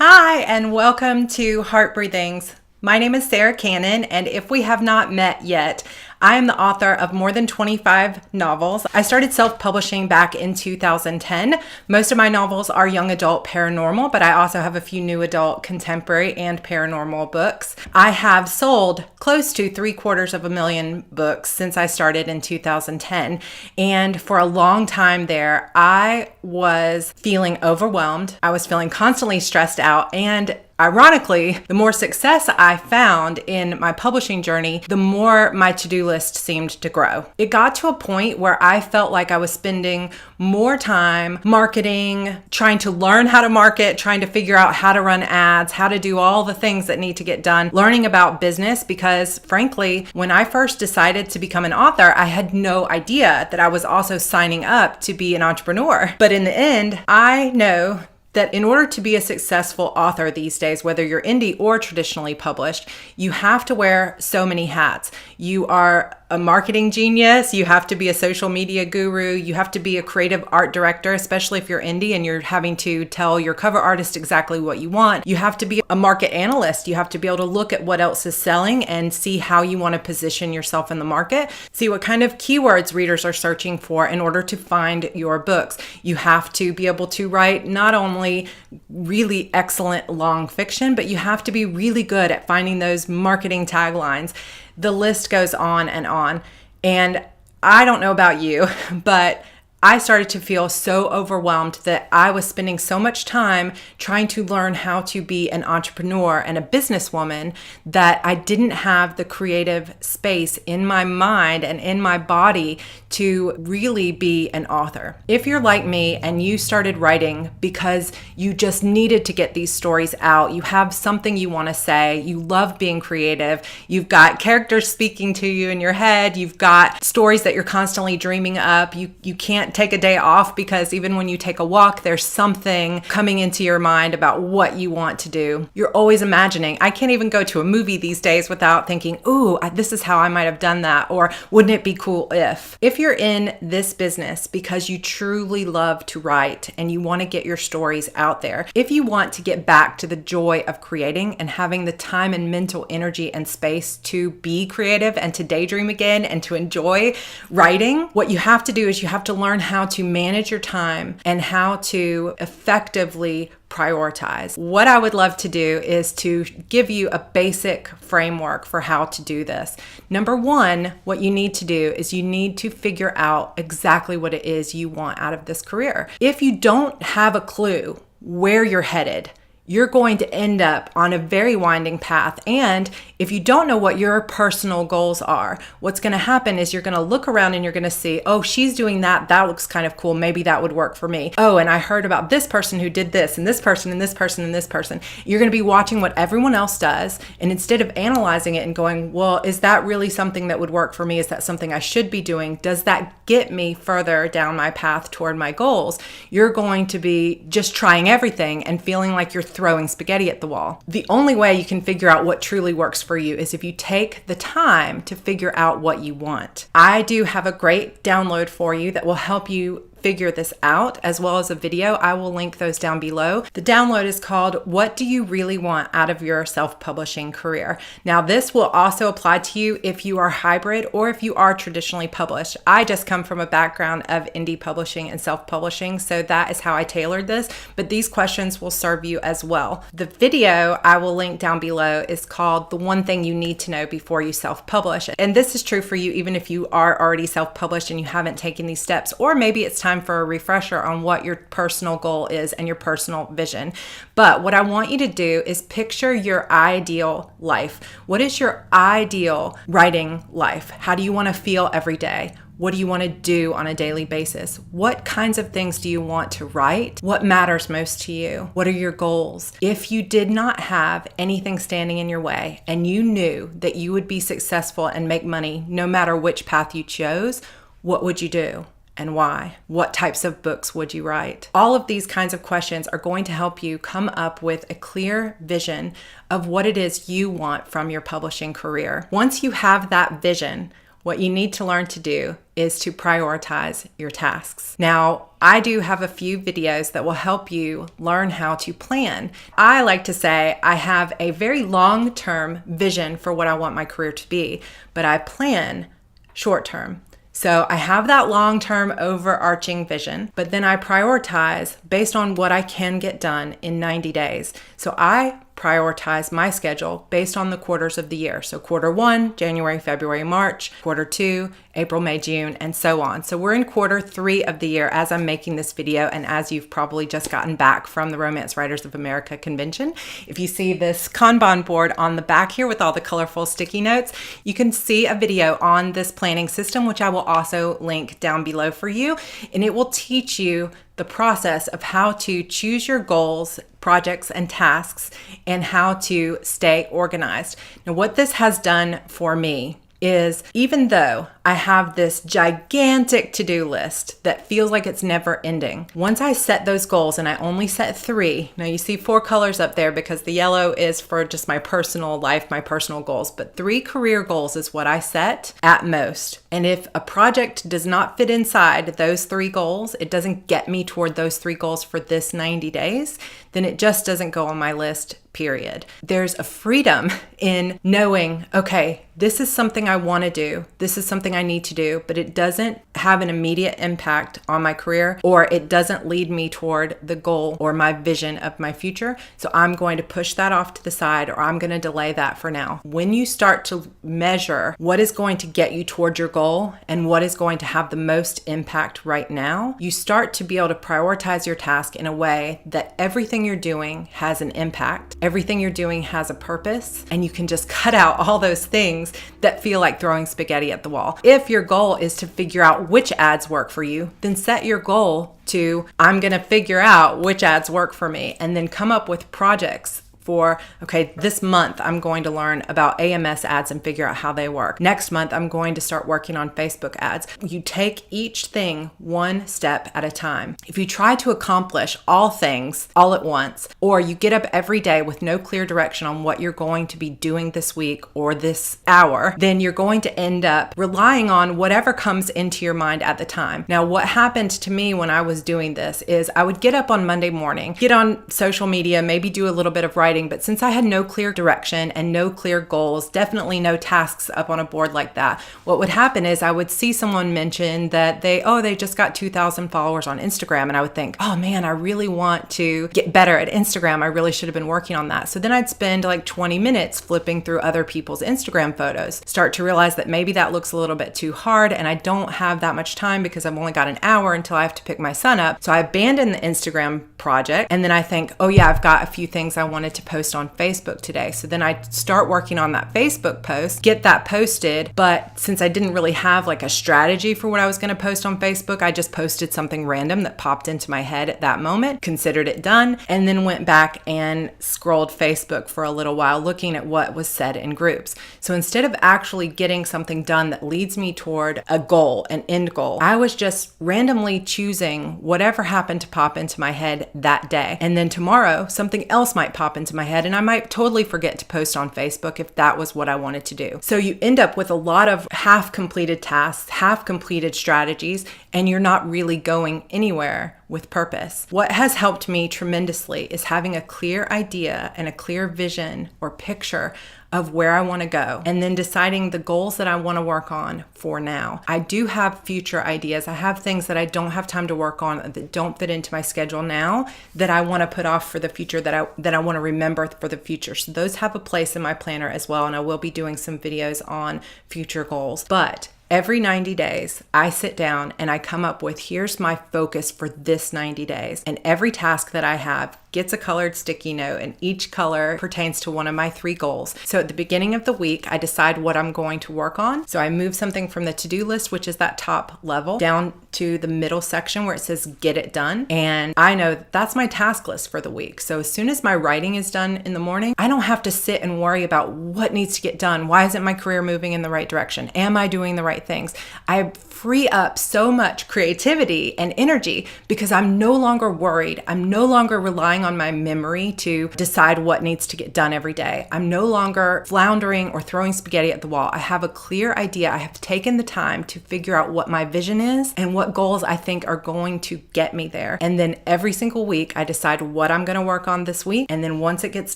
Hi, and welcome to Heart Breathings. My name is Sarah Cannon, and if we have not met yet, I am the author of more than 25 novels. I started self-publishing back in 2010. Most of my novels are young adult paranormal, but I also have a few new adult contemporary and paranormal books. I have sold close to 750,000 books since I started in 2010. And for a long time there, I was feeling overwhelmed. I was feeling constantly stressed out, and ironically, the more success I found in my publishing journey, the more my to-do list seemed to grow. It got to a point where I felt like I was spending more time marketing, trying to learn how to market, trying to figure out how to run ads, how to do all the things that need to get done, learning about business, because frankly, when I first decided to become an author, I had no idea that I was also signing up to be an entrepreneur. But in the end, I know that in order to be a successful author these days, whether you're indie or traditionally published, you have to wear so many hats. You are a marketing genius, you have to be a social media guru, you have to be a creative art director, especially if you're indie and you're having to tell your cover artist exactly what you want. You have to be a market analyst. You have to be able to look at what else is selling and see how you want to position yourself in the market, see what kind of keywords readers are searching for in order to find your books. You have to be able to write not only really excellent long fiction, but you have to be really good at finding those marketing taglines. The list goes on and on. And I don't know about you, but I started to feel so overwhelmed that I was spending so much time trying to learn how to be an entrepreneur and a businesswoman that I didn't have the creative space in my mind and in my body to really be an author. If you're like me and you started writing because you just needed to get these stories out, you have something you want to say, you love being creative, you've got characters speaking to you in your head, you've got stories that you're constantly dreaming up, you can't take a day off because even when you take a walk, there's something coming into your mind about what you want to do. You're always imagining. I can't even go to a movie these days without thinking, ooh, this is how I might have done that, or wouldn't it be cool if? If you're in this business because you truly love to write and you want to get your stories out there, if you want to get back to the joy of creating and having the time and mental energy and space to be creative and to daydream again and to enjoy writing, what you have to do is you have to learn how to manage your time and how to effectively prioritize. What I would love to do is to give you a basic framework for how to do this. Number one, what you need to do is you need to figure out exactly what it is you want out of this career. If you don't have a clue where you're headed, you're going to end up on a very winding path. And if you don't know what your personal goals are, what's going to happen is you're going to look around and you're going to see, oh, she's doing that. That looks kind of cool. Maybe that would work for me. Oh, and I heard about this person who did this, and this person, and this person, and this person. You're going to be watching what everyone else does. And instead of analyzing it and going, well, is that really something that would work for me? Is that something I should be doing? Does that get me further down my path toward my goals? You're going to be just trying everything and feeling like you're throwing spaghetti at the wall. The only way you can figure out what truly works for you is if you take the time to figure out what you want. I do have a great download for you that will help you figure this out, as well as a video. I will link those down below. The download is called What Do You Really Want Out of Your Self-Publishing Career? Now, this will also apply to you if you are hybrid or if you are traditionally published. I just come from a background of indie publishing and self-publishing, so that is how I tailored this, but these questions will serve you as well. The video I will link down below is called The One Thing You Need to Know Before You Self-Publish. And this is true for you even if you are already self-published and you haven't taken these steps, or maybe it's time for a refresher on what your personal goal is and your personal vision. But what I want you to do is picture your ideal life. What is your ideal writing life? How do you want to feel every day? What do you want to do on a daily basis? What kinds of things do you want to write? What matters most to you? What are your goals? If you did not have anything standing in your way and you knew that you would be successful and make money no matter which path you chose, what would you do? And why? What types of books would you write? All of these kinds of questions are going to help you come up with a clear vision of what it is you want from your publishing career. Once you have that vision, what you need to learn to do is to prioritize your tasks. Now, I do have a few videos that will help you learn how to plan. I like to say I have a very long-term vision for what I want my career to be, but I plan short-term. So I have that long-term overarching vision, but then I prioritize based on what I can get done in 90 days. So I prioritize my schedule based on the quarters of the year. So quarter 1, January, February, March, quarter 2, April, May, June, and so on. So we're in quarter 3 of the year as I'm making this video, and as you've probably just gotten back from the Romance Writers of America convention. If you see this Kanban board on the back here with all the colorful sticky notes, you can see a video on this planning system, which I will also link down below for you, and it will teach you the process of how to choose your goals, projects, and tasks, and how to stay organized. Now, what this has done for me is, even though I have this gigantic to-do list that feels like it's never ending, once I set those goals, and I only set 3, now you see 4 colors up there because the yellow is for just my personal life, my personal goals, but 3 career goals is what I set at most. And if a project does not fit inside those 3 goals, it doesn't get me toward those 3 goals for this 90 days, then it just doesn't go on my list, period. There's a freedom in knowing, okay, this is something I want to do. This is something I need to do, but it doesn't have an immediate impact on my career, or it doesn't lead me toward the goal or my vision of my future. So I'm going to push that off to the side, or I'm going to delay that for now. When you start to measure what is going to get you toward your goal and what is going to have the most impact right now, you start to be able to prioritize your task in a way that everything you're doing has an impact. Everything you're doing has a purpose, and you can just cut out all those things that feel like throwing spaghetti at the wall. If your goal is to figure out which ads work for you, then set your goal to, I'm going to figure out which ads work for me, and then come up with projects for, okay, this month I'm going to learn about AMS ads and figure out how they work. Next month, I'm going to start working on Facebook ads. You take each thing one step at a time. If you try to accomplish all things all at once, or you get up every day with no clear direction on what you're going to be doing this week or this hour, then you're going to end up relying on whatever comes into your mind at the time. Now, what happened to me when I was doing this is I would get up on Monday morning, get on social media, maybe do a little bit of writing, but since I had no clear direction and no clear goals, definitely no tasks up on a board like that, what would happen is I would see someone mention that they just got 2,000 followers on Instagram, and I would think, oh man, I really want to get better at Instagram. I really should have been working on that. So then I'd spend like 20 minutes flipping through other people's Instagram photos, start to realize that maybe that looks a little bit too hard and I don't have that much time because I've only got an hour until I have to pick my son up. So I abandon the Instagram project, and then I think, oh yeah, I've got a few things I wanted to post on Facebook today. So then I start working on that Facebook post, get that posted, but since I didn't really have like a strategy for what I was going to post on Facebook, I just posted something random that popped into my head at that moment, considered it done, and then went back and scrolled Facebook for a little while looking at what was said in groups. So instead of actually getting something done that leads me toward a goal, an end goal, I was just randomly choosing whatever happened to pop into my head that day. And then tomorrow, something else might pop into my head, and I might totally forget to post on Facebook if that was what I wanted to do. So you end up with a lot of half-completed tasks, half-completed strategies, and you're not really going anywhere with purpose. What has helped me tremendously is having a clear idea and a clear vision or picture of where I want to go, and then deciding the goals that I want to work on for now. I do have future ideas. I have things that I don't have time to work on that don't fit into my schedule now that I want to put off for the future, that I want to remember for the future. So those have a place in my planner as well, and I will be doing some videos on future goals. But every 90 days, I sit down and I come up with, here's my focus for this 90 days. And every task that I have gets a colored sticky note, and each color pertains to one of my 3 goals. So at the beginning of the week, I decide what I'm going to work on. So I move something from the to-do list, which is that top level, down to the middle section where it says get it done. And I know that that's my task list for the week. So as soon as my writing is done in the morning, I don't have to sit and worry about what needs to get done. Why isn't my career moving in the right direction? Am I doing the right things? I free up so much creativity and energy because I'm no longer worried. I'm no longer relying relying on my memory to decide what needs to get done every day. I'm no longer floundering or throwing spaghetti at the wall. I have a clear idea. I have taken the time to figure out what my vision is and what goals I think are going to get me there. And then every single week, I decide what I'm going to work on this week. And then once it gets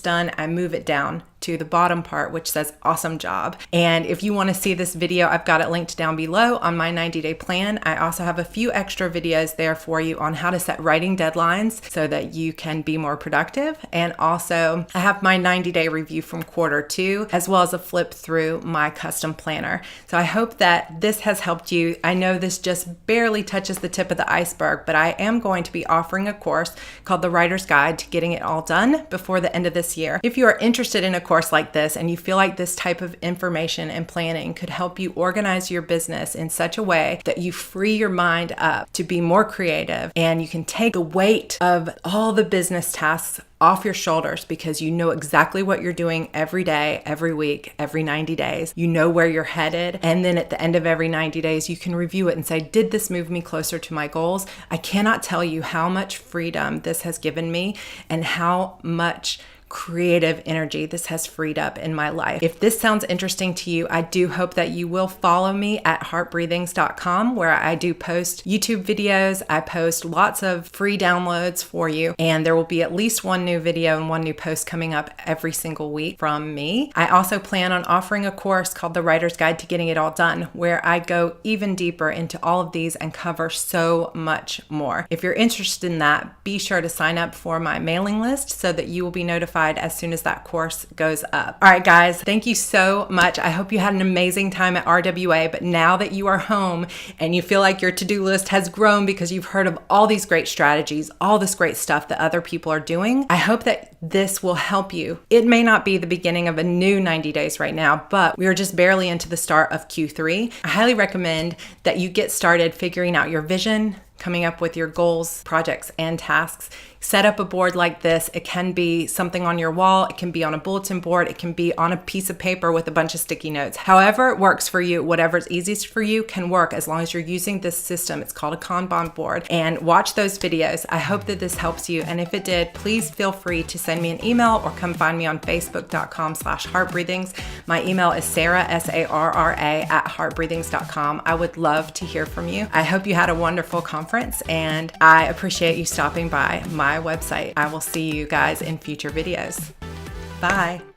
done, I move it down to the bottom part, which says awesome job. And if you want to see this video, I've got it linked down below on my 90-day plan. I also have a few extra videos there for you on how to set writing deadlines so that you can be more productive. And also I have my 90-day review from Q2, as well as a flip through my custom planner. So I hope that this has helped you. I know this just barely touches the tip of the iceberg, but I am going to be offering a course called The Writer's Guide to Getting It All Done before the end of this year. If you are interested in a course like this and you feel like this type of information and planning could help you organize your business in such a way that you free your mind up to be more creative and you can take the weight of all the business tasks off your shoulders because you know exactly what you're doing every day, every week, every 90 days. You know where you're headed. And then at the end of every 90 days, you can review it and say, did this move me closer to my goals? I cannot tell you how much freedom this has given me and how much creative energy this has freed up in my life. If this sounds interesting to you, I do hope that you will follow me at heartbreathings.com, where I do post YouTube videos. I post lots of free downloads for you, and there will be at least one new video and one new post coming up every single week from me. I also plan on offering a course called The Writer's Guide to Getting It All Done, where I go even deeper into all of these and cover so much more. If you're interested in that, be sure to sign up for my mailing list so that you will be notified as soon as that course goes up. All right, guys, thank you so much. I hope you had an amazing time at RWA, but now that you are home and you feel like your to-do list has grown because you've heard of all these great strategies, all this great stuff that other people are doing, I hope that this will help you. It may not be the beginning of a new 90 days right now, but we are just barely into the start of Q3. I highly recommend that you get started figuring out your vision, coming up with your goals, projects, and tasks. Set up a board like this. It can be something on your wall. It can be on a bulletin board. It can be on a piece of paper with a bunch of sticky notes. However it works for you, whatever's easiest for you can work as long as you're using this system. It's called a Kanban board. And watch those videos. I hope that this helps you. And if it did, please feel free to send me an email or come find me on facebook.com/heartbreathings. My email is Sarah, S-A-R-R-A, @heartbreathings.com. I would love to hear from you. I hope you had a wonderful conference, and I appreciate you stopping by my website. I will see you guys in future videos. Bye.